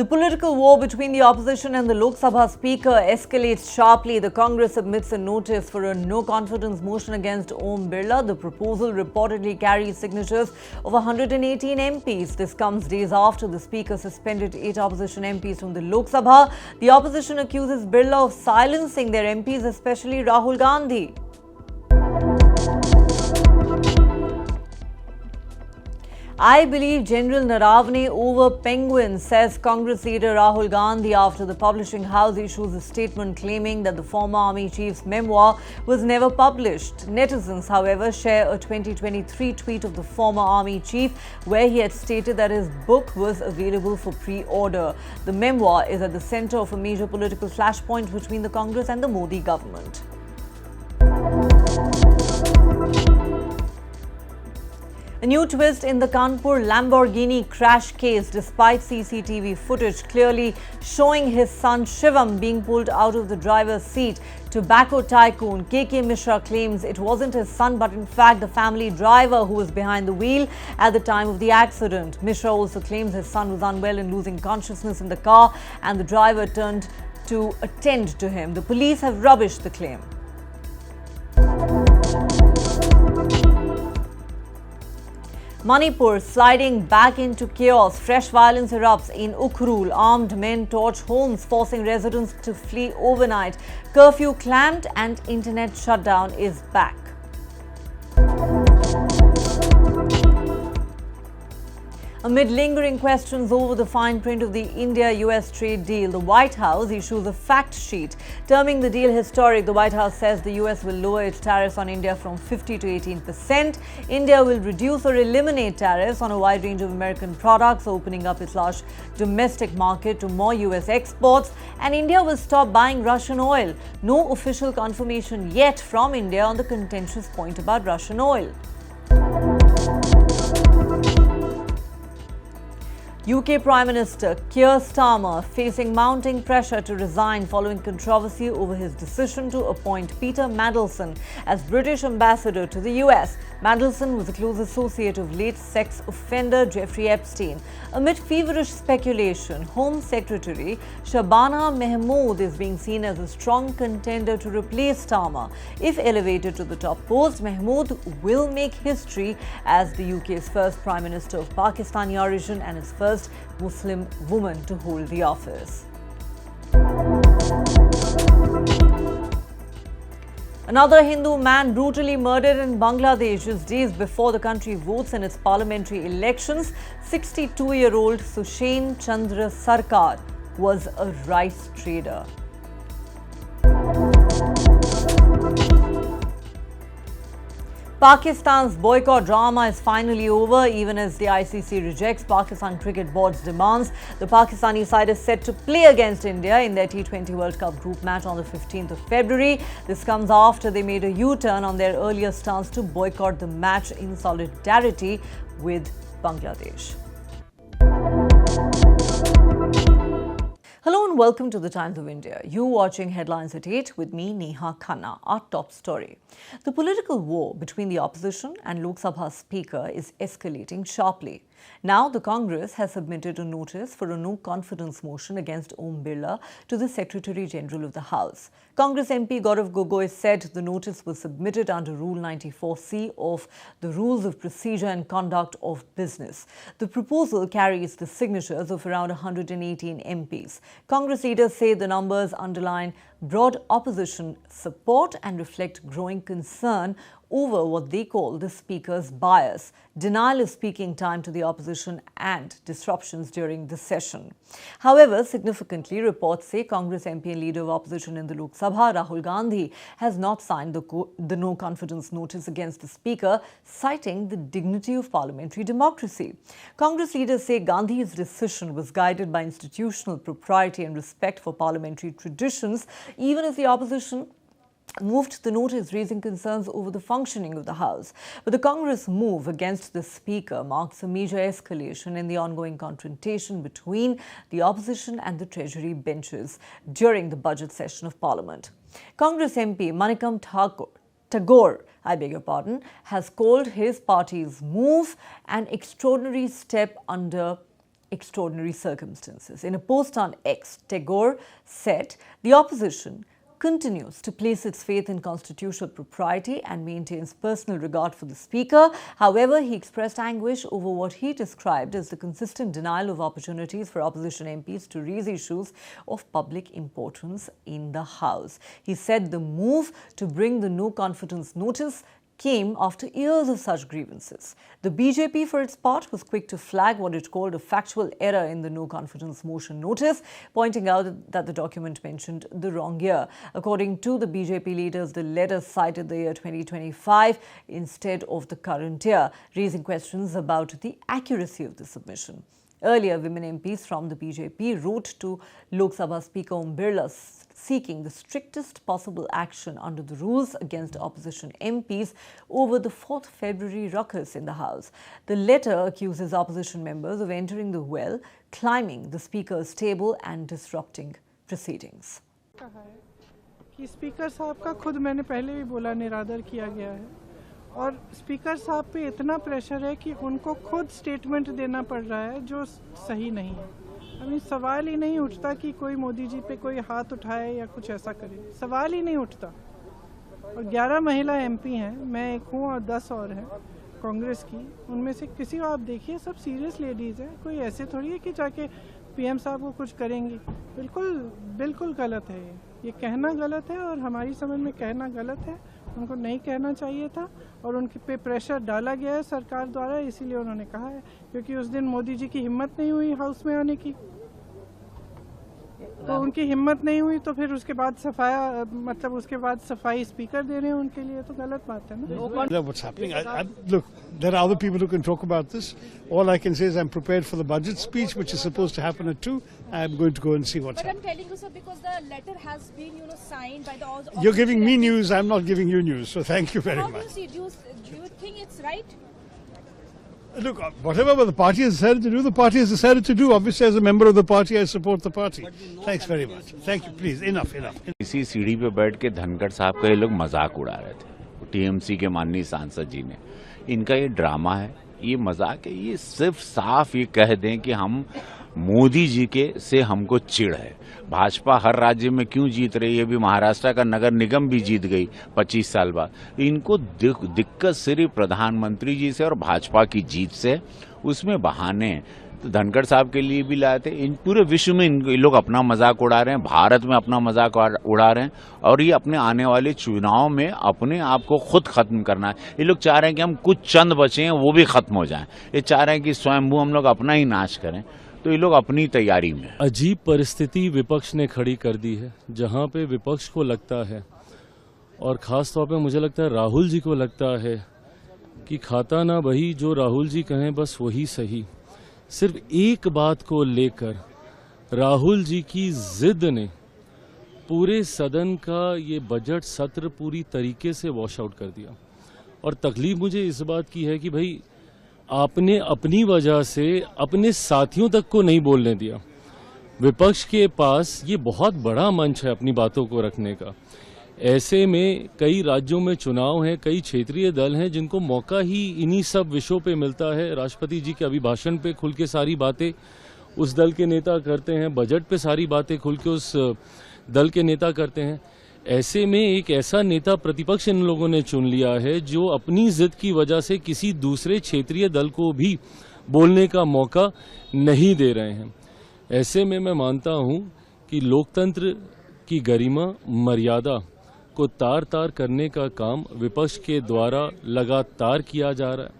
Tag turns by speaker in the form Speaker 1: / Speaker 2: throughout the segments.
Speaker 1: The political war between the opposition and the Lok Sabha Speaker escalates sharply. The Congress submits a notice for a no-confidence motion against Om Birla. The proposal reportedly carries signatures of 118 MPs. This comes days after the Speaker suspended 8 opposition MPs from the Lok Sabha. The opposition accuses Birla of silencing their MPs, especially Rahul Gandhi. I believe General Naravane over penguins, says Congress leader Rahul Gandhi after the publishing house issues a statement claiming that the former army chief's memoir was never published. Netizens, however, share a 2023 tweet of the former army chief where he had stated that his book was available for pre-order. The memoir is at the centre of a major political flashpoint between the Congress and the Modi government. A new twist in the Kanpur Lamborghini crash case, despite CCTV footage clearly showing his son Shivam being pulled out of the driver's seat. Tobacco tycoon KK Mishra claims it wasn't his son but in fact the family driver who was behind the wheel at the time of the accident. Mishra also claims his son was unwell and losing consciousness in the car and the driver turned to attend to him. The police have rubbished the claim. Manipur sliding back into chaos. Fresh violence erupts in Ukhrul. Armed men torch homes, forcing residents to flee overnight. Curfew clamped and internet shutdown is back. Amid lingering questions over the fine print of the India-US trade deal, the White House issues a fact sheet terming the deal historic. The White House says the US will lower its tariffs on India from 50 to 18%. India will reduce or eliminate tariffs on a wide range of American products, opening up its large domestic market to more US exports. And India will stop buying Russian oil. No official confirmation yet from India on the contentious point about Russian oil. UK Prime Minister Keir Starmer facing mounting pressure to resign following controversy over his decision to appoint Peter Mandelson as British ambassador to the US. Mandelson was a close associate of late sex offender Jeffrey Epstein. Amid feverish speculation, Home Secretary Shabana Mahmood is being seen as a strong contender to replace Starmer. If elevated to the top post, Mahmood will make history as the UK's first Prime Minister of Pakistani origin and its first Muslim woman to hold the office. Another Hindu man brutally murdered in Bangladesh just days before the country votes in its parliamentary elections. 62-year-old Sushen Chandra Sarkar was a rice trader. Pakistan's boycott drama is finally over, even as the ICC rejects Pakistan Cricket Board's demands. The Pakistani side is set to play against India in their T20 World Cup group match on the 15th of February. This comes after they made a U-turn on their earlier stance to boycott the match in solidarity with Bangladesh. Hello and welcome to the Times of India. You're watching Headlines at 8 with me, Neha Khanna. Our top story. The political war between the opposition and Lok Sabha Speaker is escalating sharply. Now, the Congress has submitted a notice for a no-confidence motion against Om Birla to the Secretary General of the House. Congress MP Gaurav Gogoi said the notice was submitted under Rule 94C of the Rules of Procedure and Conduct of Business. The proposal carries the signatures of around 118 MPs. Congress leaders say the numbers underline broad opposition support and reflect growing concern over what they call the Speaker's bias, denial of speaking time to the opposition and disruptions during the session. However, significantly, reports say Congress MP and Leader of Opposition in the Lok Sabha, Rahul Gandhi, has not signed the no-confidence notice against the Speaker, citing the dignity of parliamentary democracy. Congress leaders say Gandhi's decision was guided by institutional propriety and respect for parliamentary traditions, even as the opposition moved the notice raising concerns over the functioning of the House. But the Congress move against the Speaker marks a major escalation in the ongoing confrontation between the opposition and the Treasury benches during the budget session of Parliament. Congress MP Manikam Tagore, has called his party's move an extraordinary step under extraordinary circumstances. In a post on X, Tagore said the opposition continues to place its faith in constitutional propriety and maintains personal regard for the Speaker. However, he expressed anguish over what he described as the consistent denial of opportunities for opposition MPs to raise issues of public importance in the House. He said the move to bring the no confidence notice came after years of such grievances. The BJP, for its part, was quick to flag what it called a factual error in the no confidence motion notice, pointing out that the document mentioned the wrong year. According to the BJP leaders, the letter cited the year 2025 instead of the current year, raising questions about the accuracy of the submission. Earlier, women MPs from the BJP wrote to Lok Sabha Speaker Om Birla seeking the strictest possible action under the rules against opposition MPs over the 4th February ruckus in the House. The letter accuses opposition members of entering the well, climbing the Speaker's table and disrupting proceedings.
Speaker 2: कि speaker साहब का खुद मैंने पहले भी बोला निरादर किया गया है और स्पीकर साहब पे इतना प्रेशर है कि उनको खुद स्टेटमेंट देना पड़ रहा है जो सही नहीं है। अभी सवाल ही नहीं उठता कि कोई मोदी जी पे कोई हाथ उठाए या कुछ ऐसा करे, सवाल ही नहीं उठता। और 11 महिला एमपी हैं, मैं एक हूँ और 10 और हैं कांग्रेस की, उनमें से किसी को आप देखिए सब सीरियस लेडीज़ हैं, कोई ऐसे थोड़ी है कि जाके पीएम साहब को कुछ करेंगी। बिल्कुल गलत है ये कहना गलत है और हमारी समझ में कहना गलत है, उनको नहीं कहना चाहिए था और उनके पे प्रेशर डाला गया है सरकार द्वारा, इसीलिए उन्होंने कहा है, क्योंकि उस दिन मोदी जी की हिम्मत नहीं हुई हाउस में आने की, तो उनकी हिम्मत नहीं हुई तो फिर उसके बाद उसके बाद सफाई स्पीकर दे रहे हैं उनके लिए, तो गलत बात है ना।
Speaker 3: What's happening? Look, there are other people who can talk about this. All I can say is I'm prepared for the budget speech, which is supposed to happen at 2. I'm going to go and see what's happening.
Speaker 4: But I'm telling you, sir, because the letter has been, signed by the.
Speaker 3: You're giving me news. I'm not giving you news. So thank you very much.
Speaker 4: How do you see? Do you think it's right?
Speaker 3: Look, whatever the party has decided to do, the party has decided to do. Obviously, as a member of the party, I support the party. Thanks very much. Thank you. Please, enough.
Speaker 5: इसी सीढ़ी पे बैठ के धनखड़ साहब का ये लोग मजाक उड़ा रहे थे, टीएमसी के माननीय सांसद जी ने। इनका ये ड्रामा है, ये मजाक है, ये सिर्फ साफ ये कह दें कि हम मोदी जी के से हमको चिढ़ है। भाजपा हर राज्य में क्यों जीत रही है, अभी महाराष्ट्र का नगर निगम भी जीत गई 25 साल बाद। इनको दिक्कत सिर्फ प्रधानमंत्री जी से और भाजपा की जीत से, उसमें बहाने तो धनखड़ साहब के लिए भी लाए थे। इन पूरे विश्व में इन लोग अपना मजाक उड़ा रहे हैं, भारत में अपना मजाक उड़ा रहे हैं और ये अपने आने वाले चुनाव में अपने आप को खुद खत्म करना है। ये लोग चाह रहे हैं कि हम कुछ चंद बचे हैं वो भी खत्म हो जाएं। ये चाह रहे हैं कि स्वयंभू हम लोग अपना ही नाश करें, तो ये लोग अपनी तैयारी में।
Speaker 6: अजीब परिस्थिति विपक्ष ने खड़ी कर दी है, जहां पे विपक्ष को लगता है और खास तौर पे मुझे लगता है राहुल जी को लगता है कि खाता ना वही जो राहुल जी कहें बस वही सही। सिर्फ एक बात को लेकर राहुल जी की जिद ने पूरे सदन का ये बजट सत्र पूरी तरीके से वॉश आउट कर दिया। और तकलीफ मुझे इस बात की है कि भाई आपने अपनी वजह से अपने साथियों तक को नहीं बोलने दिया। विपक्ष के पास ये बहुत बड़ा मंच है अपनी बातों को रखने का। ऐसे में कई राज्यों में चुनाव हैं, कई क्षेत्रीय दल हैं जिनको मौका ही इन्हीं सब विषयों पे मिलता है। राष्ट्रपति जी के अभिभाषण पे खुल के सारी बातें उस दल के नेता करते हैं, बजट पे सारी बातें खुल के उस दल के नेता करते हैं। ऐसे में एक ऐसा नेता प्रतिपक्ष इन लोगों ने चुन लिया है जो अपनी जिद की वजह से किसी दूसरे क्षेत्रीय दल को भी बोलने का मौका नहीं दे रहे हैं। ऐसे में मैं मानता हूं कि लोकतंत्र की गरिमा मर्यादा को तार तार करने का काम विपक्ष के द्वारा लगातार किया जा रहा है।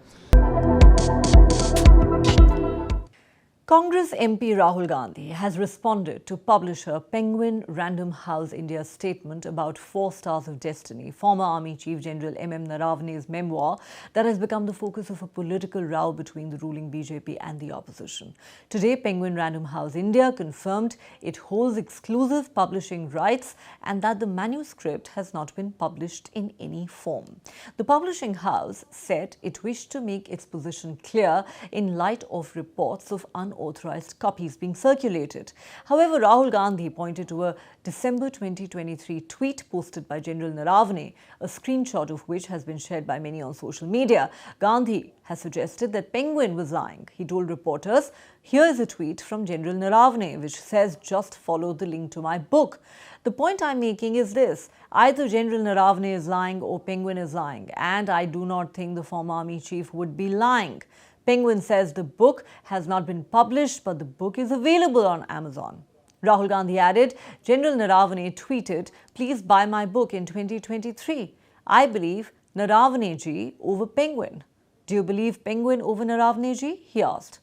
Speaker 1: Congress MP Rahul Gandhi has responded to publisher Penguin Random House India's statement about 4 Stars of Destiny, former Army Chief General M.M. Naravane's memoir that has become the focus of a political row between the ruling BJP and the opposition. Today, Penguin Random House India confirmed it holds exclusive publishing rights and that the manuscript has not been published in any form. The publishing house said it wished to make its position clear in light of reports of unauthorized unauthorized copies being circulated. However, Rahul Gandhi pointed to a December 2023 tweet posted by General Naravane, a screenshot of which has been shared by many on social media. Gandhi has suggested that Penguin was lying. He told reporters, "Here is a tweet from General Naravane which says just follow the link to my book. The point I'm making is this: either General Naravane is lying or Penguin is lying, and I do not think the former army chief would be lying. Penguin says the book has not been published, but the book is available on Amazon." Rahul Gandhi added, "General Naravane tweeted, 'Please buy my book' in 2023. I believe Naravane ji over Penguin. Do you believe Penguin over Naravane ji?" he asked.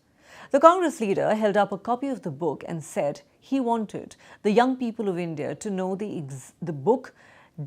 Speaker 1: The Congress leader held up a copy of the book and said he wanted the young people of India to know the book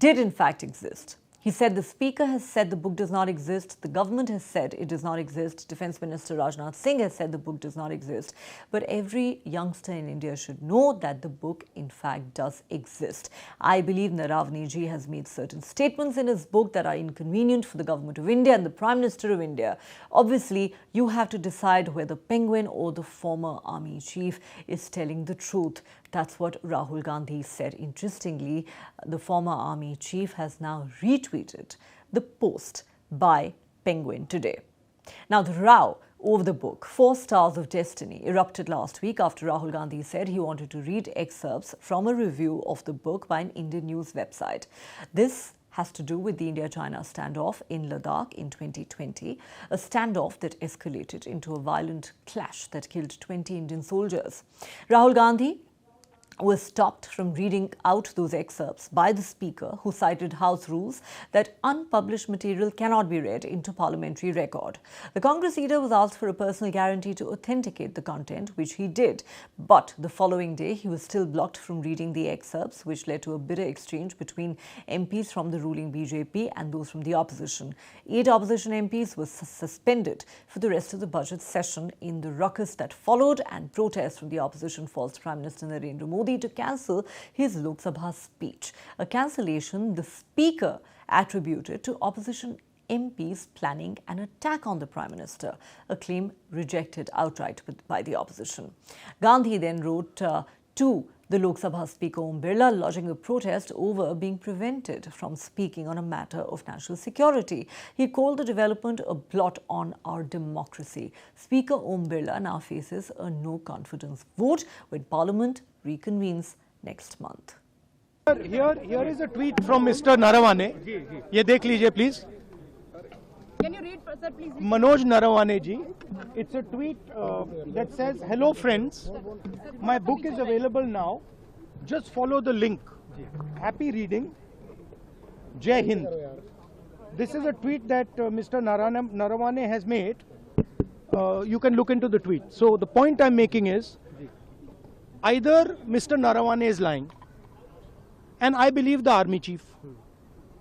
Speaker 1: did in fact exist. He said the Speaker has said the book does not exist, the government has said it does not exist, Defence Minister Rajnath Singh has said the book does not exist, but every youngster in India should know that the book in fact does exist. I believe Naravane ji has made certain statements in his book that are inconvenient for the government of India and the Prime Minister of India. Obviously, you have to decide whether Penguin or the former army chief is telling the truth. That's what Rahul Gandhi said. Interestingly, the former army chief has now retweeted the post by Penguin today. Now, the row over the book, 4 Stars of Destiny, erupted last week after Rahul Gandhi said he wanted to read excerpts from a review of the book by an Indian news website. This has to do with the India-China standoff in Ladakh in 2020, a standoff that escalated into a violent clash that killed 20 Indian soldiers. Rahul Gandhi was stopped from reading out those excerpts by the Speaker, who cited House rules that unpublished material cannot be read into parliamentary record. The Congress leader was asked for a personal guarantee to authenticate the content, which he did. But the following day, he was still blocked from reading the excerpts, which led to a bitter exchange between MPs from the ruling BJP and those from the opposition. 8 opposition MPs were suspended for the rest of the budget session in the ruckus that followed, and protests from the opposition forced Prime Minister Narendra Modi to cancel his Lok Sabha speech, a cancellation the Speaker attributed to opposition MPs planning an attack on the Prime Minister, a claim rejected outright by the opposition. Gandhi then wrote to the Lok Sabha Speaker Om Birla, lodging a protest over being prevented from speaking on a matter of national security. He called the development a blot on our democracy. Speaker Om Birla now faces a no-confidence vote when Parliament reconvenes next month.
Speaker 7: Here is a tweet from Mr. Naravane. ये देख लीजिए please.
Speaker 4: Can you read, sir, please?
Speaker 7: Manoj Naravane ji. It's a tweet that says, "Hello friends, my book is available now. Just follow the link. Happy reading. Jai Hind." This is a tweet that Mr. Naravane has made. You can look into the tweet. So the point I'm making is, either Mr. Naravane is lying, and I believe the army chief.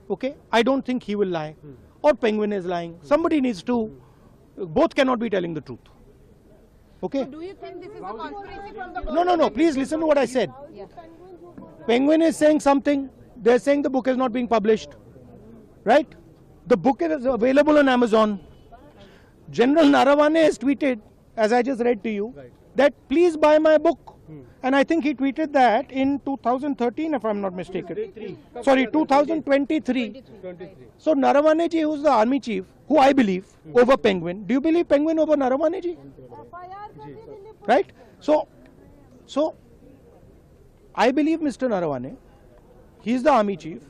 Speaker 7: Okay, I don't think he will lie. Or Penguin is lying. Somebody needs to, both cannot be telling the truth. Okay?
Speaker 4: Do you think this is a conspiracy from the
Speaker 7: No. Please listen to what I said. Penguin is saying something. They're saying the book is not being published. Right? The book is available on Amazon. General Naravane has tweeted, as I just read to you, that please buy my book. And I think he tweeted that in 2013, if I'm not mistaken. Sorry, 2023. So Naravane ji, who's the army chief, who I believe, over Penguin. Do you believe Penguin over Naravane ji? Right? So I believe Mr. Naravane. He is the army chief.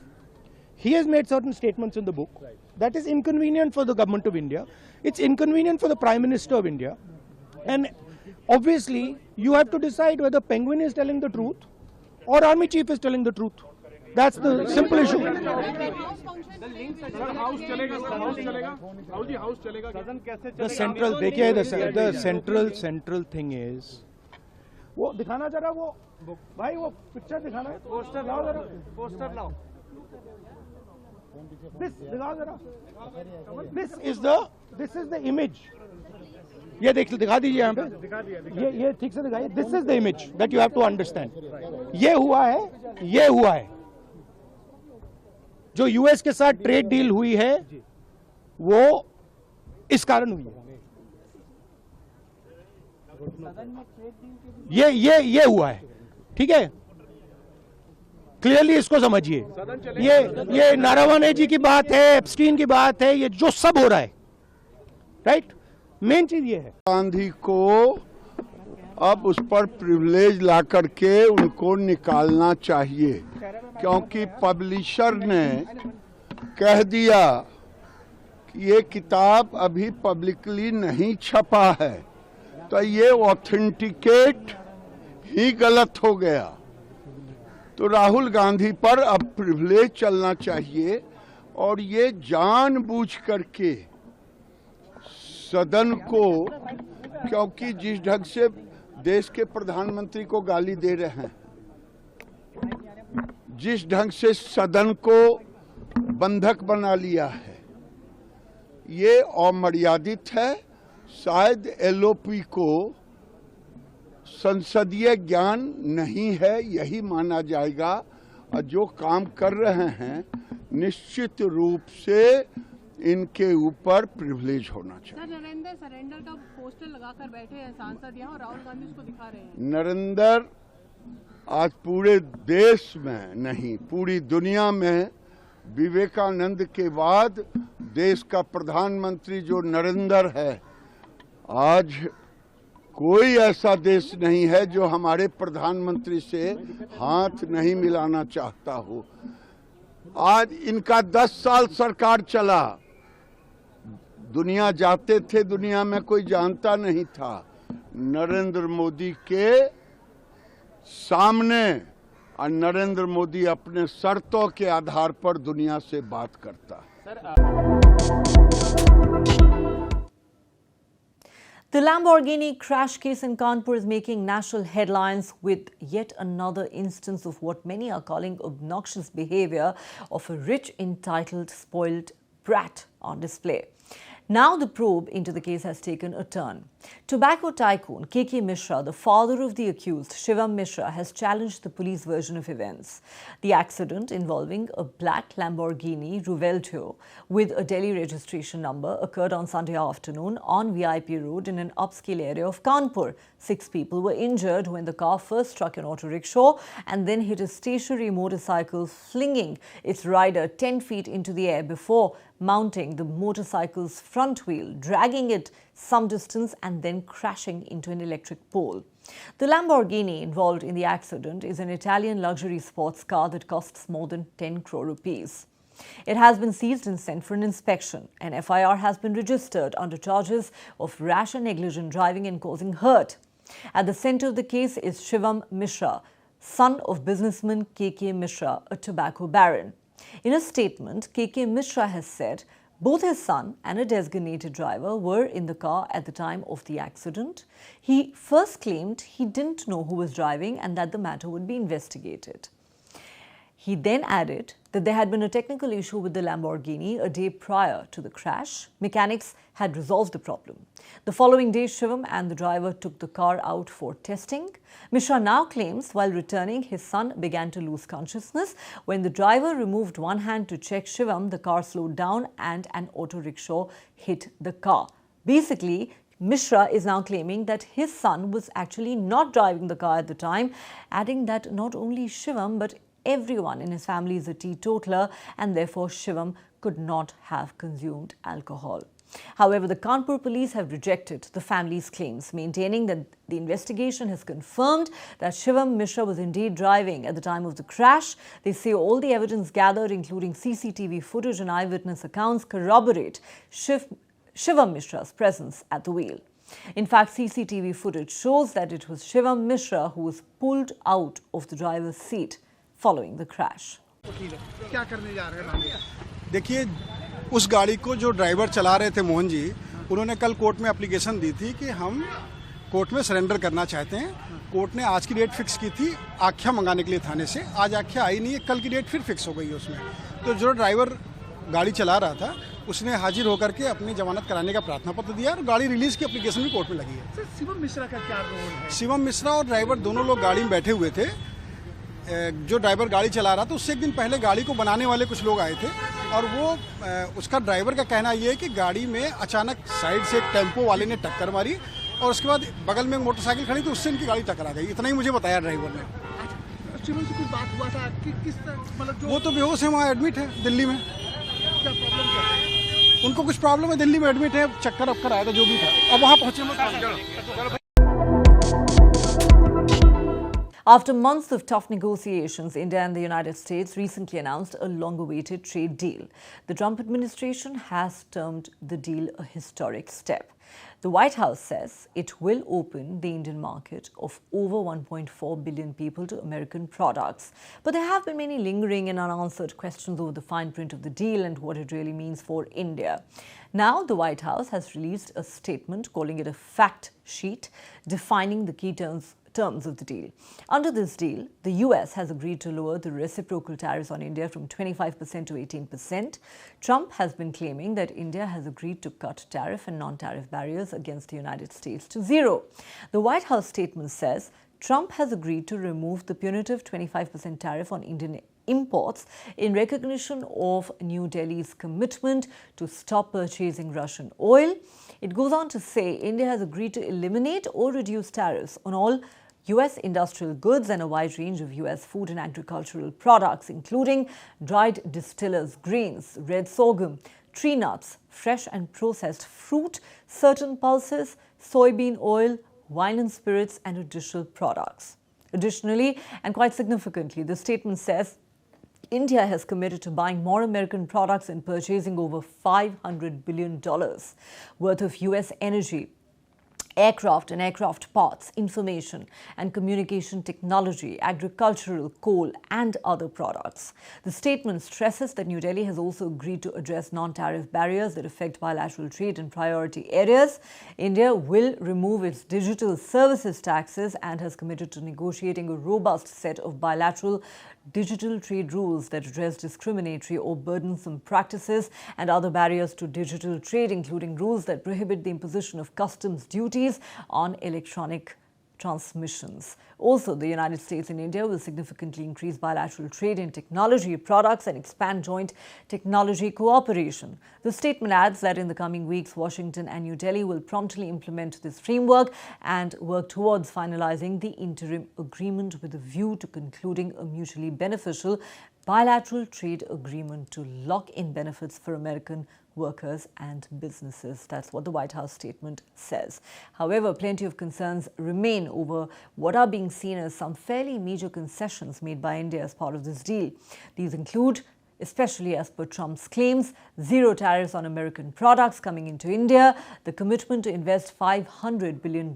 Speaker 7: He has made certain statements in the book. That is inconvenient for the government of India. It's inconvenient for the Prime Minister of India. And obviously, you have to decide whether Penguin is telling the truth or Army Chief is telling the truth. That's the simple issue. The central, देखिए, the central thing is, वो दिखाना जरा वो भाई वो picture दिखाना है, poster लाओ जरा, पोस्टर लाओ. This दिखाओ जरा. This is the image. ये दिखा दीजिए यहाँ पे. ये ठीक से दिखाइए. This is the image that you have to understand. ये हुआ है. जो यूएस के साथ ट्रेड डील हुई है वो इस कारण हुई है. ये हुआ है, ठीक है, क्लियरली इसको समझिए। ये नारावाने जी की बात है, एप्स्टीन की बात है, ये जो सब हो रहा है, राइट, मेन चीज ये है।
Speaker 8: गांधी को अब उस पर प्रिविलेज ला करके उनको निकालना चाहिए, क्योंकि पब्लिशर ने कह दिया कि ये किताब अभी पब्लिकली नहीं छपा है, तो ये ऑथेंटिकेट ही गलत हो गया। तो राहुल गांधी पर अब प्रिविलेज चलना चाहिए, और ये जानबूझ करके सदन को, क्योंकि जिस ढंग से देश के प्रधानमंत्री को गाली दे रहे हैं, जिस ढंग से सदन को बंधक बना लिया है, ये अमर्यादित है। शायद एलओपी को संसदीय ज्ञान नहीं है, यही माना जाएगा, और जो काम कर रहे हैं निश्चित रूप से इनके ऊपर प्रिविलेज होना चाहिए।
Speaker 9: सर, नरेंद्र सरेंडर का पोस्टर लगाकर बैठे हैं सांसद यहाँ, और राहुल गांधी उसको दिखा रहे हैं।
Speaker 8: नरेंद्र आज पूरे देश में नहीं, पूरी दुनिया में विवेकानंद के बाद देश का प्रधानमंत्री जो नरेंद्र है, आज कोई ऐसा देश नहीं है जो हमारे प्रधानमंत्री से हाथ नहीं मिलाना चाहता हो। आज इनका 10 साल सरकार चला, दुनिया जाते थे, दुनिया में कोई जानता नहीं था। नरेंद्र मोदी के सामने, और नरेंद्र मोदी अपने शर्तों के आधार पर दुनिया से बात करता है।
Speaker 1: The Lamborghini crash case in Kanpur is making national headlines with yet another instance of what many are calling obnoxious behavior of a rich, entitled, spoiled brat on display. Now the probe into the case has taken a turn. Tobacco tycoon KK Mishra, the father of the accused, Shivam Mishra, has challenged the police version of events. The accident involving a black Lamborghini Ruvelto with a Delhi registration number occurred on Sunday afternoon on VIP Road in an upscale area of Kanpur. 6 people were injured when the car first struck an auto rickshaw and then hit a stationary motorcycle, flinging its rider 10 feet into the air before mounting the motorcycle's front wheel, dragging it some distance and then crashing into an electric pole. The Lamborghini involved in the accident is an Italian luxury sports car that costs more than 10 crore rupees. It has been seized and sent for an inspection. An FIR has been registered under charges of rash and negligent driving and causing hurt. At the centre of the case is Shivam Mishra, son of businessman KK Mishra, a tobacco baron. In a statement, KK Mishra has said both his son and a designated driver were in the car at the time of the accident. He first claimed he didn't know who was driving and that the matter would be investigated. He then added that there had been a technical issue with the Lamborghini a day prior to the crash. Mechanics had resolved the problem. The following day, Shivam and the driver took the car out for testing. Mishra now claims while returning, his son began to lose consciousness. When the driver removed one hand to check Shivam, the car slowed down and an auto rickshaw hit the car. Basically, Mishra is now claiming that his son was actually not driving the car at the time, adding that not only Shivam but everyone in his family is a teetotaler and therefore Shivam could not have consumed alcohol. However, the Kanpur police have rejected the family's claims, maintaining that the investigation has confirmed that Shivam Mishra was indeed driving at the time of the crash. They say all the evidence gathered, including CCTV footage and eyewitness accounts, corroborate Shivam Mishra's presence at the wheel. In fact, CCTV footage shows that it was Shivam Mishra who was pulled out of the driver's seat following the crash.
Speaker 10: देखिए, उस गाड़ी को जो driver चला रहे थे मोहन जी, उन्होंने कल कोर्ट में एप्लीकेशन दी थी कि हम कोर्ट में सरेंडर करना चाहते हैं। कोर्ट ने आज की डेट फिक्स की थी आख्या मंगाने के लिए थाने से। आज आख्या आई नहीं है, कल की डेट फिर फिक्स हो गई है उसमें। तो जो ड्राइवर गाड़ी चला रहा था उसने हाजिर होकर के अपनी जमानत कराने का प्रार्थना पत्र दिया और गाड़ी रिलीज की एप्लीकेशन भी कोर्ट में लगी है।
Speaker 2: शिवम मिश्रा का क्या रोल है?
Speaker 10: शिवम मिश्रा और ड्राइवर दोनों लोग गाड़ी में बैठे हुए थे। जो ड्राइवर गाड़ी चला रहा था उससे एक दिन पहले गाड़ी को बनाने वाले कुछ लोग आए थे और वो उसका ड्राइवर का कहना ये है कि गाड़ी में अचानक साइड से एक टेम्पो वाले ने टक्कर मारी और उसके बाद बगल में एक मोटरसाइकिल खड़ी थी, उससे इनकी गाड़ी टकरा गई। इतना ही मुझे बताया ड्राइवर ने।
Speaker 7: शिवम से कुछ बात हुआ था कि किस मतलब
Speaker 10: वो तो बेहोश है, वहाँ एडमिट है दिल्ली में।
Speaker 7: क्या प्रॉब्लम क्या है?
Speaker 10: उनको कुछ प्रॉब्लम है, दिल्ली में एडमिट है, चक्कर वक्कर आया था जो भी था। अब वहाँ पहुँचे।
Speaker 1: After months of tough negotiations, India and the United States recently announced a long-awaited trade deal. The Trump administration has termed the deal a historic step. The White House says it will open the Indian market of over 1.4 billion people to American products. But there have been many lingering and unanswered questions over the fine print of the deal and what it really means for India. Now, the White House has released a statement calling it a fact sheet, defining the key terms of the deal. Under this deal, the US has agreed to lower the reciprocal tariffs on India from 25% to 18%. Trump has been claiming that India has agreed to cut tariff and non-tariff barriers against the United States to zero. The White House statement says Trump has agreed to remove the punitive 25% tariff on Indian imports in recognition of New Delhi's commitment to stop purchasing Russian oil. It goes on to say India has agreed to eliminate or reduce tariffs on all US industrial goods and a wide range of US food and agricultural products, including dried distillers' grains, red sorghum, tree nuts, fresh and processed fruit, certain pulses, soybean oil, wine and spirits, and additional products. Additionally, and quite significantly, the statement says India has committed to buying more American products and purchasing over $500 billion worth of US energy, aircraft and aircraft parts, information and communication technology, agricultural, coal and other products. The statement stresses that New Delhi has also agreed to address non-tariff barriers that affect bilateral trade in priority areas. India will remove its digital services taxes and has committed to negotiating a robust set of bilateral digital trade rules that address discriminatory or burdensome practices and other barriers to digital trade, including rules that prohibit the imposition of customs duties on electronic transmissions. Also, the United States and India will significantly increase bilateral trade in technology products and expand joint technology cooperation. The statement adds that in the coming weeks, Washington and New Delhi will promptly implement this framework and work towards finalizing the interim agreement with a view to concluding a mutually beneficial bilateral trade agreement to lock in benefits for American workers and businesses. That's what the White House statement says. However, plenty of concerns remain over what are being seen as some fairly major concessions made by India as part of this deal. These include, especially as per Trump's claims, zero tariffs on American products coming into India, the commitment to invest $500 billion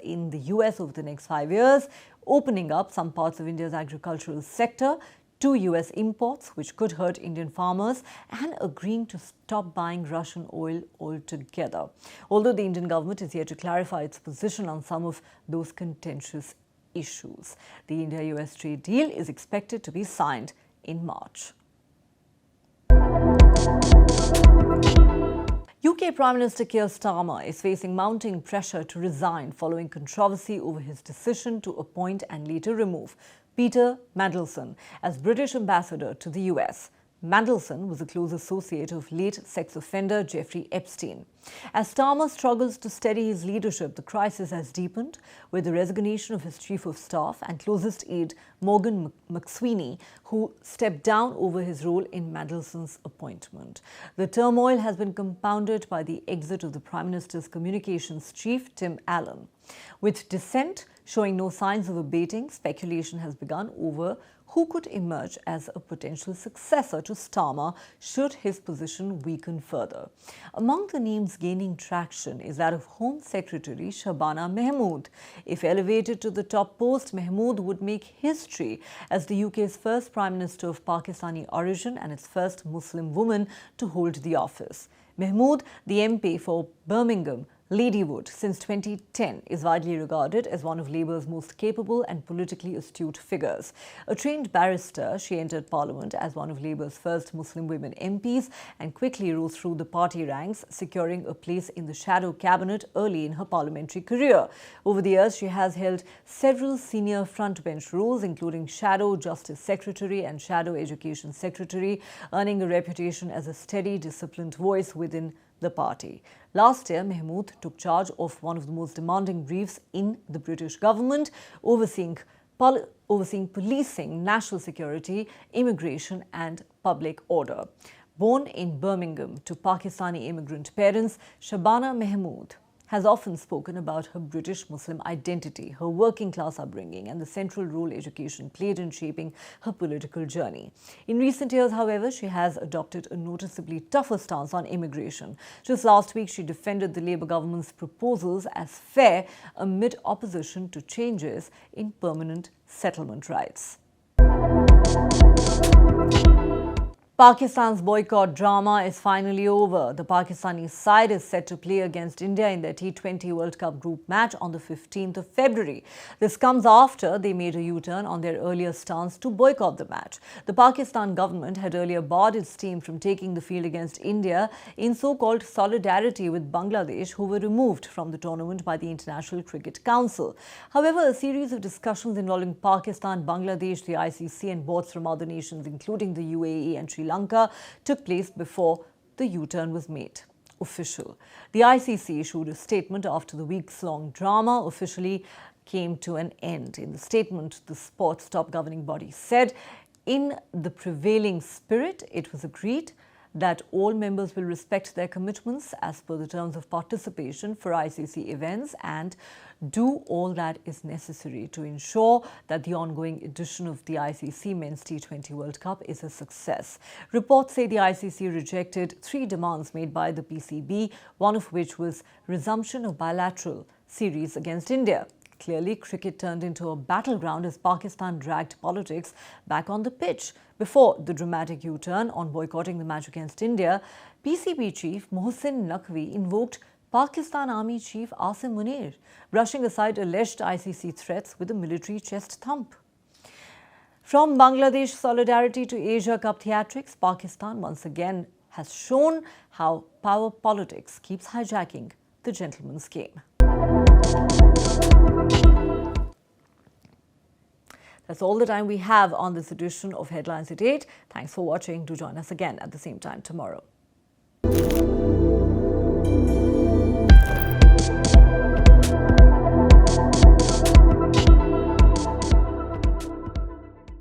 Speaker 1: in the US over the next 5 years, opening up some parts of India's agricultural sector to US imports, which could hurt Indian farmers, and agreeing to stop buying Russian oil altogether. Although the Indian government is yet to clarify its position on some of those contentious issues. The India-US trade deal is expected to be signed in March. UK Prime Minister Keir Starmer is facing mounting pressure to resign following controversy over his decision to appoint and later remove Peter Mandelson as British ambassador to the US. Mandelson was a close associate of late sex offender Jeffrey Epstein. As Starmer struggles to steady his leadership, the crisis has deepened with the resignation of his chief of staff and closest aide Morgan McSweeney, who stepped down over his role in Mandelson's appointment. The turmoil has been compounded by the exit of the Prime Minister's communications chief, Tim Allen. With dissent showing no signs of abating, speculation has begun over who could emerge as a potential successor to Starmer should his position weaken further. Among the names gaining traction is that of Home Secretary Shabana Mahmood. If elevated to the top post, Mahmood would make history as the UK's first Prime Minister of Pakistani origin and its first Muslim woman to hold the office. Mahmood, the MP for Birmingham, Ladywood, since 2010, is widely regarded as one of Labour's most capable and politically astute figures. A trained barrister, she entered Parliament as one of Labour's first Muslim women MPs and quickly rose through the party ranks, securing a place in the shadow cabinet early in her parliamentary career. Over the years, she has held several senior frontbench roles, including Shadow Justice Secretary and Shadow Education Secretary, earning a reputation as a steady, disciplined voice within the party. Last year, Mahmood took charge of one of the most demanding briefs in the British government, overseeing policing, national security, immigration and public order. Born in Birmingham to Pakistani immigrant parents, Shabana Mahmood has often spoken about her British Muslim identity, her working class upbringing and the central role education played in shaping her political journey. In recent years, however, she has adopted a noticeably tougher stance on immigration. Just last week, she defended the Labour government's proposals as fair amid opposition to changes in permanent settlement rights. Pakistan's boycott drama is finally over. The Pakistani side is set to play against India in their T20 World Cup group match on the 15th of February. This comes after they made a U-turn on their earlier stance to boycott the match. The Pakistan government had earlier barred its team from taking the field against India in so-called solidarity with Bangladesh, who were removed from the tournament by the International Cricket Council. However, a series of discussions involving Pakistan, Bangladesh, the ICC and boards from other nations, including the UAE and Sri Lanka, took place before the U-turn was made official. The ICC issued a statement after the weeks-long drama officially came to an end. In the statement, the sport's top governing body said, in the prevailing spirit, it was agreed that all members will respect their commitments as per the terms of participation for ICC events and do all that is necessary to ensure that the ongoing edition of the ICC Men's T20 World Cup is a success. Reports say the ICC rejected 3 demands made by the PCB, one of which was resumption of bilateral series against India. Clearly, cricket turned into a battleground as Pakistan dragged politics back on the pitch. Before the dramatic U-turn on boycotting the match against India, PCB chief Mohsin Naqvi invoked Pakistan Army Chief Asim Munir, brushing aside alleged ICC threats with a military chest thump. From Bangladesh solidarity to Asia Cup theatrics, Pakistan once again has shown how power politics keeps hijacking the gentleman's game. That's all the time we have on this edition of Headlines at 8. Thanks for watching. Do join us again at the same time tomorrow.